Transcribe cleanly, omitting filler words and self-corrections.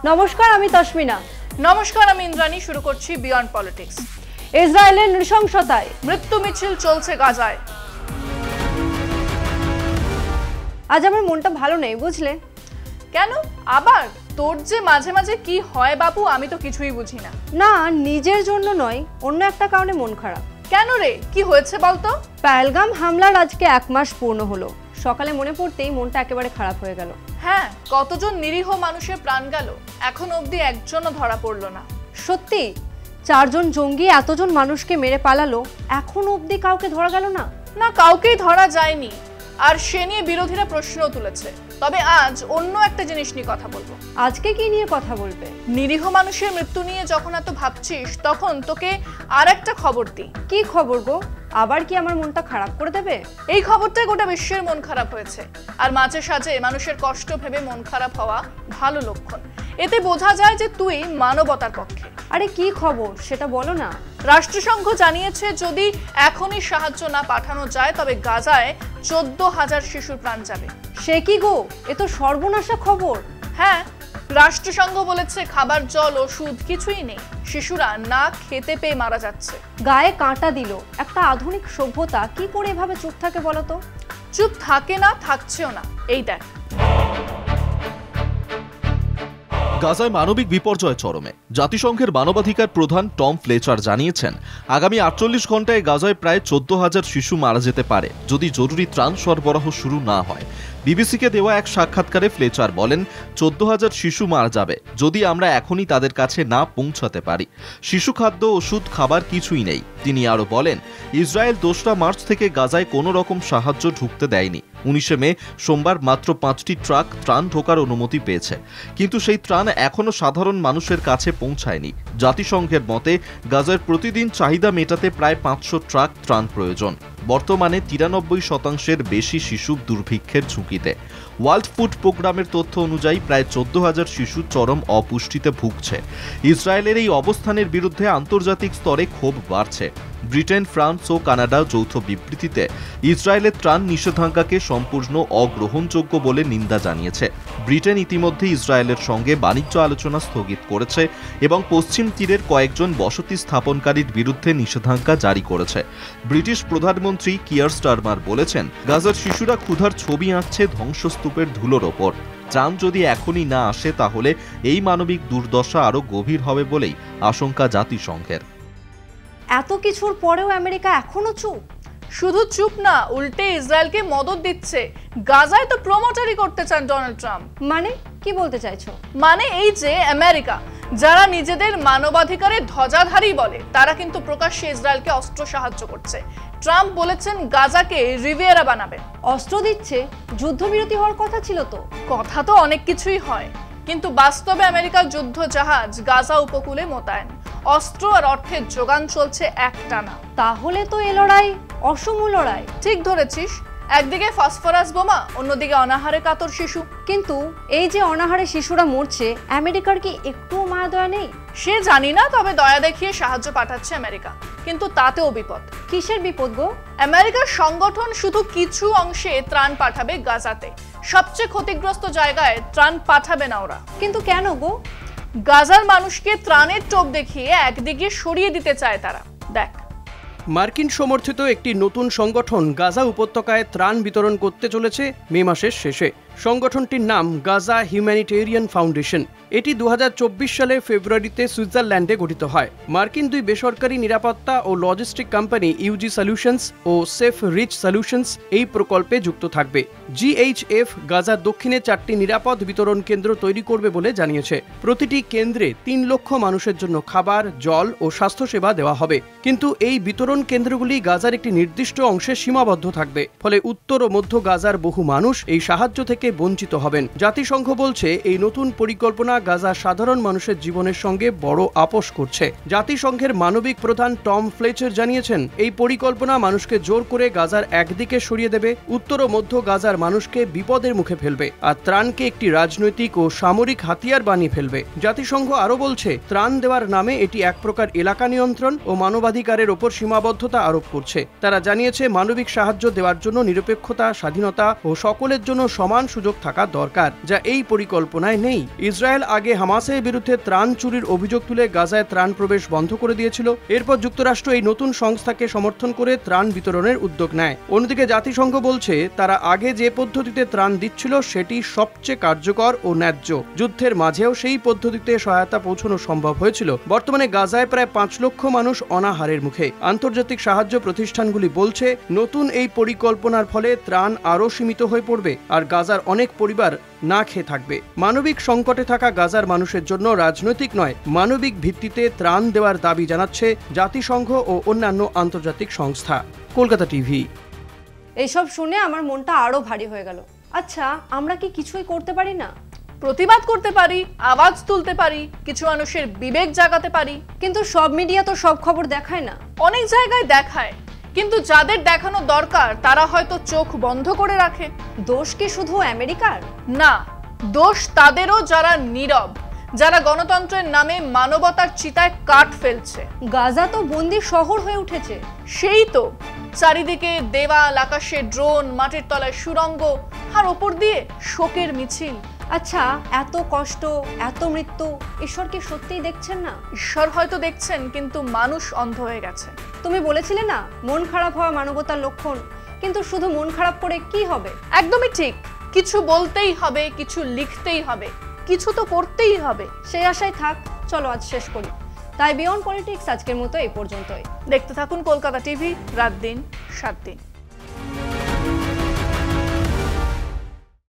নমস্কার, আমি তসমিনা। নমস্কার, আমি ইন্দ্রাণী। শুরু করছি বিয়ন্ড পলিটিক্স। ইসরায়েলের নৃশংসতায় মৃত্যু মিছিল চলছে গাজায়। আজ আমার মনটা ভালো নেই, বুঝলে? কেন আবার? তোর যে মাঝে মাঝে কি হয় বাবু, আমি তো কিছুই বুঝি না। না, নিজের জন্য নয়, অন্য একটা কারণে মন খারাপ। কেন রে, কি হয়েছে বলতো? পহেলগাম হামলার আজকে 1 মাস পূর্ণ হলো। সকালে মনে পড়তেই মনটা একেবারে খারাপ হয়ে গেল। হ্যাঁ, কতজন নিরীহ মানুষের প্রাণ গেল, এখন অবধি একজনও ধরা পড়লো না। সত্যি, 4 জন জঙ্গি এতজন মানুষকে মেরে পালালো, এখন অবধি কাউকে ধরা গেল না। না, কাউকেই ধরা যায়নি, আর সে নিয়ে বিরোধীরা প্রশ্নও তুলেছে। তবে আজ অন্য একটা জিনিস নিয়ে কথা বলবো। আজকে কি নিয়ে কথা বলবে? নিরীহ মানুষের মৃত্যু নিয়ে যখন এত ভাবছিস, তখন তোকে আর একটা খবর দিই। কি খবর গো? আবার কি আমার মনটা খারাপ করে দেবে? এই খবরটাই গোটা বিশ্বের মন খারাপ হয়েছে, আর মাঝে সাঝে মানুষের কষ্ট ভেবে মন খারাপ হওয়া ভালো লক্ষণ। এতে বোঝা যায় যে তুই মানবতার পক্ষে। আরে কি খবর সেটা বলো না। রাষ্ট্রসংঘ জানিয়েছে, যদি এখনই সাহায্য না পাঠানো যায় তবে গাজায় 14,000 শিশুর প্রাণ যাবে। সে কি গো, এ তো সর্বনাশা খবর। হ্যাঁ, রাষ্ট্রসংঘ বলেছে খাবার, জল, ওষুধ কিছুই নেই। শিশুরা না খেতে পেয়ে মারা যাচ্ছে। গায়ে কাঁটা দিল। একটা আধুনিক সভ্যতা কি করে এভাবে চুপ থাকে বলো তো? চুপ থাকে না, থাকছেও না। এই দেখ, গাজায় মানবিক বিপর্যয় চরমে। জাতিসংঘের মানবাধিকার প্রধান টম ফ্লেচার জানিয়েছেন, আগামী 48 ঘন্টায় গাজায় প্রায় 14,000 শিশু মারা যেতে পারে যদি জরুরি ত্রাণ সরবরাহ শুরু না হয়। বিবিসিকে দেওয়া এক সাক্ষাৎকারে ফ্লেচার বলেন, 14,000 শিশু মারা যাবে যদি আমরা এখনই তাদের কাছে না পৌঁছাতে পারি। শিশু খাদ্য, ওষুধ, খাবার কিছুই নেই। তিনি আরও বলেন, ইসরায়েল 2রা মার্চ থেকে গাজায় কোনো রকম সাহায্য ঢুকতে দেয়নি। 19 মে সোমবার মাত্র 5টি ট্রাক ত্রাণ ঢোকার অনুমতি পেয়েছে, কিন্তু সেই ত্রাণ এখনও সাধারণ মানুষের কাছে পৌঁছায়নি। জাতিসংঘের মতে গাজার প্রতিদিন চাহিদা মেটাতে প্রায় 500 ট্রাক ত্রাণ প্রয়োজন। বর্তমানে 93% বেশি শিশু দুর্ভিক্ষের ঝুঁকিতে। ওয়ার্ল্ড ফুড প্রোগ্রামের তথ্য অনুযায়ী প্রায় 14,000 শিশু চরম অপুষ্টিতে ভুগছে। ইসরায়েলের এই অবস্থানের বিরুদ্ধে আন্তর্জাতিক স্তরে ক্ষোভ বাড়ছে। ব্রিটেন, ফ্রান্স ও কানাডা যৌথ বিবৃতিতে ইসরায়েলের ত্রাণ নিষেধাজ্ঞাকে সম্পূর্ণ অগ্রহণযোগ্য বলে নিন্দা জানিয়েছে। ব্রিটেন ইতিমধ্যে ইসরায়েলের সঙ্গে বাণিজ্য আলোচনা স্থগিত করেছে এবং পশ্চিম তীরের কয়েকজন বসতি স্থাপনকারীর বিরুদ্ধে নিষেধাজ্ঞা জারি করেছে। ব্রিটিশ প্রধানমন্ত্রী কিয়ার স্টারমার বলেছেন, গাজার শিশুরা ক্ষুধার ছবি আঁকছে ধ্বংসস্তূপের ধুলোর ওপর। ত্রাণ যদি এখনই না আসে তাহলে এই মানবিক দুর্দশা আরও গভীর হবে বলেই আশঙ্কা জাতিসংঘের। এত কিছুর পরেও আমেরিকা এখনো চুপ? শুধু চুপ না, উল্টে ইসরায়েলকে মদদ দিচ্ছে। গাজায় তো প্রমোটারি করতে চান ডোনাল্ড ট্রাম্প। মানে কি বলতে চাইছো? মানে এই যে আমেরিকা, যারা নিজেদের মানবাধিকারের ধ্বজাধারী বলে, তারা কিন্তু প্রকাশ্যে ইসরায়েলকে অস্ত্র সাহায্য করছে। ট্রাম্প বলেছেন গাজাকে রিভিয়েরা বানাবে। অস্ত্র দিচ্ছে? যুদ্ধবিরতি হওয়ার কথা ছিল তো। কথা তো অনেক কিছুই হয়, কিন্তু বাস্তবে আমেরিকার যুদ্ধ জাহাজ গাজা উপকূলে মোতায়েন। অস্ত্র আর অর্থের যোগান চলছে একটানা। তাহলে তো এ লড়াই অসম লড়াই। ঠিক ধরেছিস, একদিকে ফসফরাস বোমা, অন্যদিকে অনাহারে কাতর শিশু। কিন্তু এই যে অনাহারে শিশুরা মরছে, আমেরিকার কি একটু মায়া দয়া নেই? সে জানি না, তবে দয়া দেখিয়ে সাহায্য পাঠাচ্ছে আমেরিকা, কিন্তু তাতেও বিপদ। কিসের বিপদ গো? আমেরিকার সংগঠন শুধু কিছু অংশে ত্রাণ পাঠাবে গাজাতে, সবচেয়ে ক্ষতিগ্রস্ত জায়গায় ত্রাণ পাঠাবে না ওরা। কিন্তু কেন গো? গাজার মানুষকে ত্রাণের টোপ দেখিয়ে একদিকে সরিয়ে দিতে চায় তারা। দেখ, মার্কিন সমর্থিত একটি নতুন সংগঠন গাজা উপত্যকায় ত্রাণ বিতরণ করতে চলেছে মে মাসের শেষে। সংগঠনটির নাম গাজা হিউম্যানিটেরিয়ান ফাউন্ডেশন। এটি 2024 সালের ফেব্রুয়ারিতে সুইজারল্যান্ডে গঠিত হয়। মার্কিন 2 বেসরকারি নিরাপত্তা ও লজিস্টিক কোম্পানি ইউজি সলিউশনস ও সেফ রিচ সলিউশনস এই প্রকল্পে যুক্ত থাকবে। GHF গাজার দক্ষিণে 4টি নিরাপদ বিতরণ কেন্দ্র তৈরি করবে বলে জানিয়েছে। প্রতিটি কেন্দ্রে 3 লক্ষ মানুষের জন্য খাবার, জল ও স্বাস্থ্যসেবা দেওয়া হবে। কিন্তু এই বিতরণ কেন্দ্রগুলি গাজার একটি নির্দিষ্ট অংশে সীমাবদ্ধ থাকবে, ফলে উত্তর ও মধ্য গাজার বহু মানুষ এই সাহায্য থেকে বঞ্চিত হবেন। জাতিসংঘ বলছে, এই নতুন পরিকল্পনা গাজার সাধারণ মানুষের জীবনের সঙ্গে বড় আপোষ করছে। জাতিসংঘের মানবিক প্রধান টম ফ্লেচার জানিয়েছেন, এই পরিকল্পনা মানুষকে জোর করে গাজার একদিকে সরিয়ে দেবে, উত্তর ও মধ্য গাজার মানুষকে বিপদের মুখে ফেলবে, আর ত্রাণকে একটি রাজনৈতিক ও সামরিক হাতিয়ার বানিয়ে ফেলবে। জাতিসংঘ আরও বলছে, ত্রাণ দেওয়ার নামে এটি এক প্রকার এলাকা নিয়ন্ত্রণ ও মানবাধিকারের ওপর সীমাবদ্ধতা আরোপ করছে। তারা জানিয়েছে, মানবিক সাহায্য দেওয়ার জন্য নিরপেক্ষতা, স্বাধীনতা ও সকলের জন্য সমান সুযোগ থাকা দরকার, যা এই পরিকল্পনায় নেই। ইসরায়েল আগে হামাসের বিরুদ্ধে ত্রাণ চুরির অভিযোগ তুলে গাজায় ত্রাণ প্রবেশ বন্ধ করে দিয়েছিল। এরপর যুক্তরাষ্ট্র এই নতুন সংস্থাকে সমর্থন করে ত্রাণ বিতরণের উদ্যোগ নেয়। অন্যদিকে জাতিসংঘ বলছে তারা আগে যে পদ্ধতিতে ত্রাণ দিচ্ছিল সেটি সবচেয়ে কার্যকর ও ন্যায্য। যুদ্ধের মাঝেও সেই পদ্ধতিতে সহায়তা পৌঁছানো সম্ভব হয়েছিল। বর্তমানে গাজায় প্রায় 5 লক্ষ মানুষ অনাহারের মুখে। আন্তর্জাতিক সাহায্য প্রতিষ্ঠানগুলি বলছে নতুন এই পরিকল্পনার ফলে ত্রাণ আরও সীমিত হয়ে পড়বে, আর গাজার অনেক পরিবার না খেয়ে থাকবে। মানবিক সংকটে থাকা গাজার মানুষের জন্য রাজনৈতিক নয়, মানবিক ভিত্তিতে ত্রাণ দেওয়ার দাবি জানাচ্ছে জাতিসংঘ ও অন্যান্য আন্তর্জাতিক সংস্থা। কলকাতা টিভি। এইসব শুনে আমার মনটা আরো ভারী হয়ে গেল। আচ্ছা, আমরা কি কিছুই করতে পারি না? প্রতিবাদ করতে পারি, আওয়াজ তুলতে পারি, কিছু মানুষের বিবেক জাগাতে পারি, কিন্তু সব মিডিয়া তো সব খবর দেখায় না। অনেক জায়গায় দেখায়, কিন্তু যাদের দেখানো দরকার তারা হয়তো চোখ বন্ধ করে রাখে। দোষ কি শুধু আমেরিকার? না, দোষ তাদেরও যারা নীরব, যারা গণতন্ত্রের নামে মানবতার চিতায় কাঠ ফেলছে। গাজা তো বন্দি শহর হয়ে উঠেছে। সেই তো, চারিদিকে দেওয়াল, আকাশে ড্রোন, মাটির তলায় সুড়ঙ্গ, আর ওপর দিয়ে শোকের মিছিল। আচ্ছা, এত কষ্ট, এত মৃত্যু, ঈশ্বর কি সত্যিই দেখছেন না? ঈশ্বর হয়তো দেখছেন, কিন্তু মানুষ অন্ধ হয়ে গেছে। তুমি বলেছিলে না মন খারাপ হওয়া মানবতার লক্ষণ, কিন্তু শুধু মন খারাপ করে কি হবে? একদমই ঠিক, কিছু বলতেই হবে, কিছু লিখতেই হবে, কিছু তো করতেই হবে। সেই আশায় থাক। চলো আজ শেষ করি। তাই বিয়ন্ড পলিটিক্স আজকের মতো এই পর্যন্তই। দেখতে থাকুন কলকাতা টিভি, রাত দিন 7 দিন।